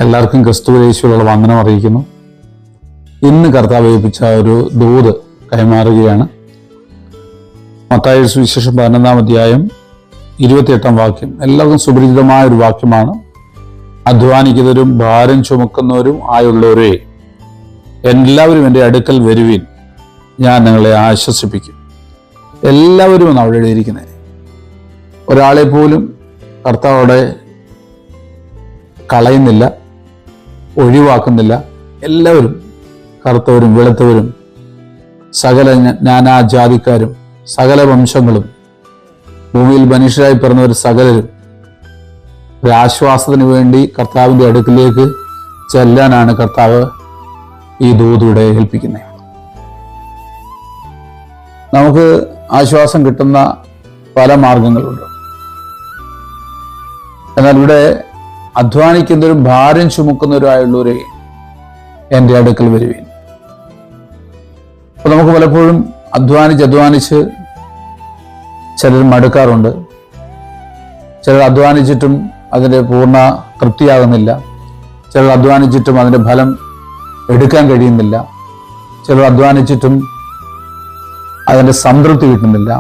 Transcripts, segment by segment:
എല്ലാവർക്കും ക്രിസ്തുയേശുവിലുള്ള വന്ദനം അറിയിക്കുന്നു. ഇന്ന് കർത്താവ് ഏൽപ്പിച്ച ഒരു ദൂത് കൈമാറുകയാണ്. മത്തായിയുടെ സുവിശേഷം 11-ാം അധ്യായം 28-ാം വാക്യം എല്ലാവർക്കും സുപരിചിതമായ ഒരു വാക്യമാണ്. അധ്വാനിക്കുന്നവരും ഭാരം ചുമക്കുന്നവരും ആയുള്ളവരെ എല്ലാവരും എൻ്റെ അടുക്കൽ വരുവിൻ, ഞാൻ നിങ്ങളെ ആശ്വസിപ്പിക്കും. എല്ലാവരും എന്ന് അവിടെ എഴുതിയിരിക്കുന്നത്. ഒരാളെ പോലും കർത്താവോടെ കളയുന്നില്ല, ഒഴിവാക്കുന്നില്ല. എല്ലാവരും, കറുത്തവരും വെളുത്തവരും സകല നാനാജാതിക്കാരും സകല വംശങ്ങളും ഭൂമിയിൽ മനുഷ്യരായി പിറന്നവർ സകലരും ഒരു ആശ്വാസത്തിന് വേണ്ടി കർത്താവിൻ്റെ അടുക്കിലേക്ക് ചെല്ലാനാണ് കർത്താവ് ഈ ദൂതിലൂടെ ഏൽപ്പിക്കുന്നത്. നമുക്ക് ആശ്വാസം കിട്ടുന്ന പല മാർഗങ്ങളുണ്ട്. എന്നാൽ ഇവിടെ അധ്വാനിക്കുന്നവരും ഭാരം ചുമക്കുന്നവരായുള്ളവരെ എൻ്റെ അടുക്കൽ വരുവീൻ. അപ്പൊ നമുക്ക് പലപ്പോഴും അധ്വാനിച്ച് ചിലർ മടുക്കാറുണ്ട്. ചിലർ അധ്വാനിച്ചിട്ടും അതിൻ്റെ പൂർണ്ണ തൃപ്തിയാകുന്നില്ല. ചിലർ അധ്വാനിച്ചിട്ടും അതിൻ്റെ ഫലം എടുക്കാൻ കഴിയുന്നില്ല. ചിലർ അധ്വാനിച്ചിട്ടും അതിൻ്റെ സംതൃപ്തി കിട്ടുന്നില്ല.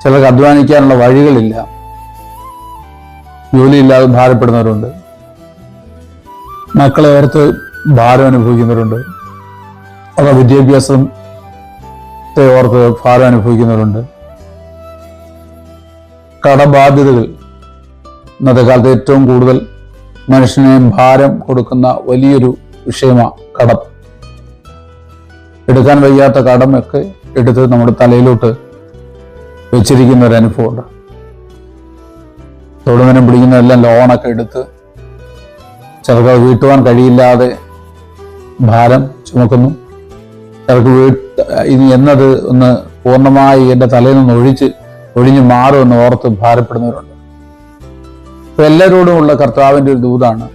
ചിലർക്ക് അധ്വാനിക്കാനുള്ള വഴികളില്ല. ജോലിയില്ലാതെ ഭാരപ്പെടുന്നവരുണ്ട്. മക്കളെ ഓർത്ത് ഭാരം അനുഭവിക്കുന്നവരുണ്ട്. അവ വിദ്യാഭ്യാസത്തെ ഓർത്ത് ഭാരം അനുഭവിക്കുന്നവരുണ്ട്. കടബാധ്യതകൾ ഇന്നത്തെ കാലത്ത് ഏറ്റവും കൂടുതൽ മനുഷ്യനെ ഭാരം കൊടുക്കുന്ന വലിയൊരു വിഷയമാണ് കടം. എടുക്കാൻ വയ്യാത്ത കടമൊക്കെ എടുത്ത് നമ്മുടെ തലയിലോട്ട് വെച്ചിരിക്കുന്ന ഒരു അനുഭവമുണ്ട്. തൊടുന്നതിനും പിടിക്കുന്നതെല്ലാം ലോണൊക്കെ എടുത്ത് ചിലർക്ക് വീട്ടുവാൻ കഴിയില്ലാതെ ഭാരം ചുമക്കുന്നു. ചിലർക്ക് ഇനി എന്നത് ഒന്ന് പൂർണ്ണമായി എൻ്റെ തലയിൽ നിന്ന് ഒഴിഞ്ഞു മാറുമെന്ന് ഓർത്ത് ഭാരപ്പെടുന്നവരുണ്ട്. അപ്പൊ എല്ലാവരോടുമുള്ള കർത്താവിൻ്റെ ഒരു ദൂതാണ്,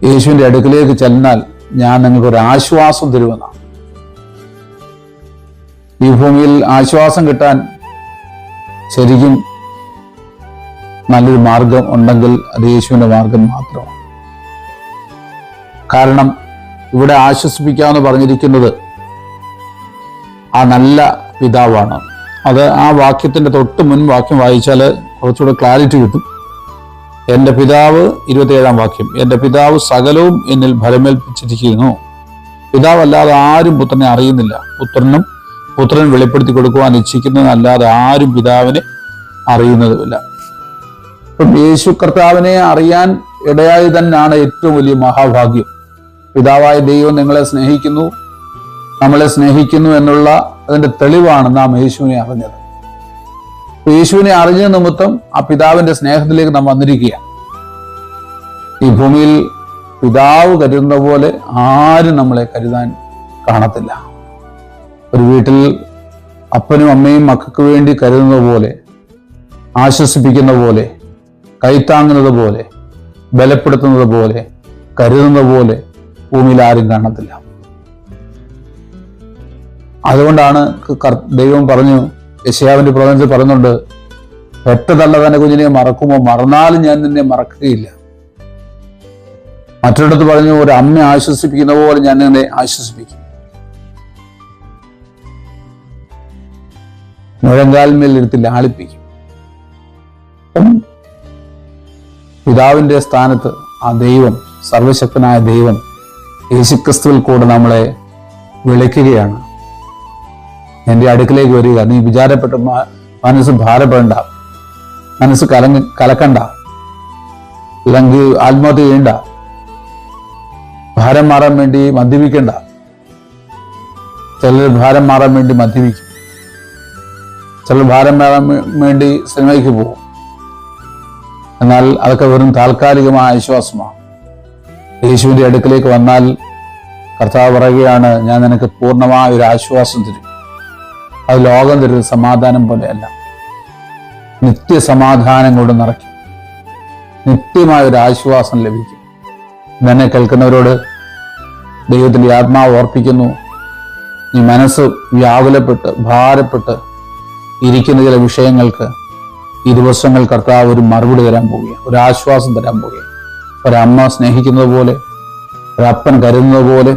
യേശുവിൻ്റെ അടുക്കിലേക്ക് ചെന്നാൽ ഞാൻ നിങ്ങൾക്കൊരു ആശ്വാസം തരുമെന്നാണ്. ഈ ഭൂമിയിൽ ആശ്വാസം കിട്ടാൻ ശരിക്കും നല്ലൊരു മാർഗം ഉണ്ടെങ്കിൽ അത് യേശുവിൻ്റെ മാർഗം മാത്രമാണ്. കാരണം ഇവിടെ ആശ്വസിപ്പിക്കാമെന്ന് പറഞ്ഞിരിക്കുന്നത് ആ നല്ല പിതാവാണ്. അത് ആ വാക്യത്തിന്റെ തൊട്ട് മുൻ വാക്യം വായിച്ചാൽ കുറച്ചുകൂടെ ക്ലാരിറ്റി കിട്ടും. എൻ്റെ പിതാവ്, 27-ാം വാക്യം, എൻ്റെ പിതാവ് സകലവും എന്നിൽ ഫലമേൽപ്പിച്ചിരിക്കുന്നു. പിതാവല്ലാതെ ആരും പുത്രനെ അറിയുന്നില്ല, പുത്രൻ വെളിപ്പെടുത്തി കൊടുക്കുവാൻ ഇച്ഛിക്കുന്നതല്ലാതെ ആരും പിതാവിനെ അറിയുന്നതുമില്ല. ഇപ്പം യേശു കർത്താവിനെ അറിയാൻ ഇടയായി തന്നെയാണ് ഏറ്റവും വലിയ മഹാഭാഗ്യം. പിതാവായ ദൈവം നമ്മളെ സ്നേഹിക്കുന്നു എന്നുള്ള അതിന്റെ തെളിവാണ് നാം യേശുവിനെ അറിഞ്ഞത്. യേശുവിനെ അറിഞ്ഞ നിമിത്തം ആ പിതാവിന്റെ സ്നേഹത്തിലേക്ക് നാം വന്നിരിക്കുക. ഈ ഭൂമിയിൽ പിതാവ് കരുതുന്ന പോലെ ആരും നമ്മളെ കരുതാൻ കാണത്തില്ല. ഒരു വീട്ടിൽ അപ്പനും അമ്മയും മക്കൾക്ക് വേണ്ടി കരുതുന്നത് പോലെ, ആശ്വസിപ്പിക്കുന്ന പോലെ, കൈത്താങ്ങുന്നത് പോലെ, ബലപ്പെടുത്തുന്നത് പോലെ, കരുതുന്നത് പോലെ ഭൂമിയിൽ ആരും കാണത്തില്ല. അതുകൊണ്ടാണ് ദൈവം പറഞ്ഞു, യെശയ്യാവിന്റെ പ്രവചനത്തിൽ പറയുന്നുണ്ട്, പെറ്റ തള്ള തന്റെ കുഞ്ഞിനെ മറക്കുമോ, മറന്നാലും ഞാൻ നിന്നെ മറക്കുകയില്ല. മറ്റൊരിടത്ത് പറഞ്ഞു, ഒരു അമ്മ ആശ്വസിപ്പിക്കുന്ന പോലെ ഞാൻ നിന്നെ ആശ്വസിപ്പിക്കും. മുഴങ്കാൽമേൽ ഇരുത്തി ലാളിപ്പിക്കും. പിതാവിന്റെ സ്ഥാനത്ത് ആ ദൈവം, സർവശക്തനായ ദൈവം യേശുക്രിസ്തുവിൽ കൂടെ നമ്മളെ വിളിക്കുകയാണ്. എൻ്റെ അടുക്കിലേക്ക് വരിക, നീ വിചാരപ്പെട്ട മനസ്സ് ഭാരപ്പെടണ്ട, മനസ്സ് കലക്കണ്ട, അല്ലെങ്കിൽ ആത്മഹത്യ ചെയ്യണ്ട, ഭാരം മാറാൻ വേണ്ടി മദ്യപിക്കണ്ട. ചിലർ ഭാരം മാറാൻ വേണ്ടി മദ്യപിക്കും, ചിലർ ഭാരം മാറാൻ വേണ്ടി സിനിമയ്ക്ക് പോകും. എന്നാൽ അതൊക്കെ വെറും താൽക്കാലികമായ ആശ്വാസമാണ്. യേശുവിൻ്റെ അടുക്കിലേക്ക് വന്നാൽ കർത്താവ് പറയുകയാണ്, ഞാൻ നിനക്ക് പൂർണ്ണമായ ഒരു ആശ്വാസം തരും. അത് ലോകം തരുന്ന സമാധാനം പോലെയല്ല, നിത്യസമാധാനം കൊണ്ട് നിറയ്ക്കും, നിത്യമായ ഒരു ആശ്വാസം ലഭിക്കും. എന്നെ കേൾക്കുന്നവരോട് ദൈവത്തിൻ്റെ ആത്മാവ് ഓർപ്പിക്കുന്നു, ഈ മനസ്സ് വ്യാകുലപ്പെട്ട് ഭാരപ്പെട്ട് ഇരിക്കുന്ന ചില വിഷയങ്ങൾക്ക് ഈ ദിവസങ്ങൾ കർത്താവ് ഒരു മറുപടി തരാൻ പോവുകയാണ്, ഒരു ആശ്വാസം തരാൻ പോവുകയാണ്. ഒരമ്മ സ്നേഹിക്കുന്നത് പോലെ, ഒരപ്പൻ കരുതുന്നത് പോലെ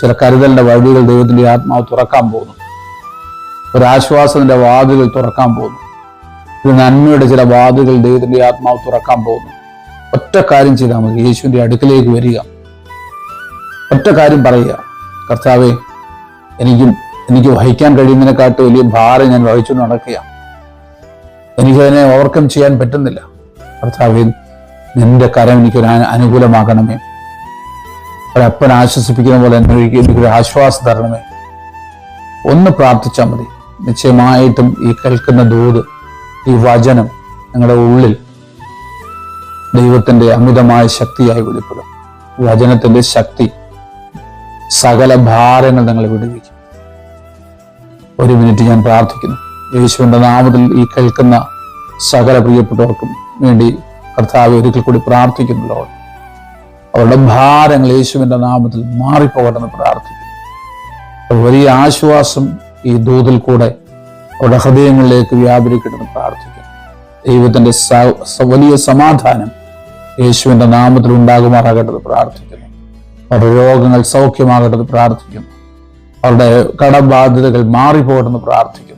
ചില കരുതലിന്റെ വഴികൾ ദൈവത്തിന്റെ ആത്മാവ് തുറക്കാൻ പോകുന്നു. ഒരാശ്വാസത്തിന്റെ വാതിലുകൾ തുറക്കാൻ പോകുന്നു. ഒരു നന്മയുടെ ചില വാതിലുകൾ ദൈവത്തിന്റെ ആത്മാവ് തുറക്കാൻ പോകുന്നു. ഒറ്റ കാര്യം ചെയ്താൽ മതി, യേശുവിന്റെ അടുക്കലേക്ക് വരിക. ഒറ്റ കാര്യം പറയുക, കർത്താവേ, എനിക്ക് വഹിക്കാൻ കഴിയുന്നതിനെക്കാട്ട് വലിയ ഭാരം ഞാൻ വഹിച്ചു നടക്കുക, എനിക്കതിനെ ഓവർകം ചെയ്യാൻ പറ്റുന്നില്ല. കർത്താവേ, നിന്റെ കരം എനിക്കൊരു അനുകൂലമാകണമേ. ഒരപ്പൻ ആശ്വസിപ്പിക്കുന്ന പോലെ എനിക്കൊരു ആശ്വാസം തരണമേ. ഒന്ന് പ്രാർത്ഥിച്ചാൽ മതി. നിശ്ചയമായിട്ടും ഈ കേൾക്കുന്ന ദൂത്, ഈ വചനം നിങ്ങളുടെ ഉള്ളിൽ ദൈവത്തിന്റെ അമിതമായ ശക്തിയായി വെളിപ്പെടും. വചനത്തിന്റെ ശക്തി സകല ഭാരങ്ങൾ നിങ്ങളെ വിടുവിക്കും. ഒരു മിനിറ്റ് ഞാൻ പ്രാർത്ഥിക്കുന്നു. യേശുവിന്റെ നാമത്തിൽ ഈ കേൾക്കുന്ന സകല പ്രിയപ്പെട്ടവർക്കും വേണ്ടി കർത്താവ് ഒരിക്കൽ കൂടി പ്രാർത്ഥിക്കുന്നല്ലോ. അവരുടെ ഭാരങ്ങൾ യേശുവിന്റെ നാമത്തിൽ മാറിപ്പോകണമെന്ന് പ്രാർത്ഥിക്കുന്നു. വലിയ ആശ്വാസം ഈ ദൂതിൽ കൂടെ അവരുടെ ഹൃദയങ്ങളിലേക്ക് വ്യാപരിക്കണമെന്ന് പ്രാർത്ഥിക്കുന്നു. ദൈവത്തിന്റെ വലിയ സമാധാനം യേശുവിന്റെ നാമത്തിൽ ഉണ്ടാകുമാറാകട്ടെന്ന് പ്രാർത്ഥിക്കുന്നു. അവരുടെ രോഗങ്ങൾ സൗഖ്യമാകട്ടെന്ന് പ്രാർത്ഥിക്കുന്നു. അവരുടെ കടബാധ്യതകൾ മാറിപ്പോകണമെന്ന് പ്രാർത്ഥിക്കുന്നു.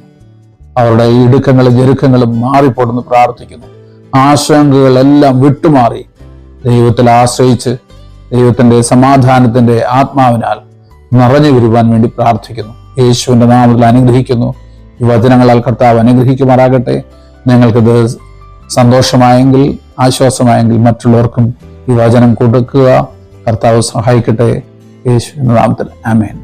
അവരുടെ ഇടുക്കങ്ങളും ഞെരുക്കങ്ങളും മാറിപ്പോകണമെന്ന് പ്രാർത്ഥിക്കുന്നു. ആശങ്കകളെല്ലാം വിട്ടുമാറി ദൈവത്തിൽ ആശ്രയിച്ച് ദൈവത്തിന്റെ സമാധാനത്തിന്റെ ആത്മാവിനാൽ നിറഞ്ഞു വരുവാൻ വേണ്ടി പ്രാർത്ഥിക്കുന്നു. യേശുവിന്റെ നാമത്തിൽ അനുഗ്രഹിക്കുന്നു. ഈ വചനങ്ങളാൽ കർത്താവ് അനുഗ്രഹിക്കുമാറാകട്ടെ. നിങ്ങൾക്കിത് സന്തോഷമായെങ്കിൽ, ആശ്വാസമായെങ്കിൽ മറ്റുള്ളവർക്കും ഈ വചനം കൊടുക്കുക. കർത്താവ് സഹായിക്കട്ടെ. യേശുവിന്റെ നാമത്തിൽ ആമേൻ.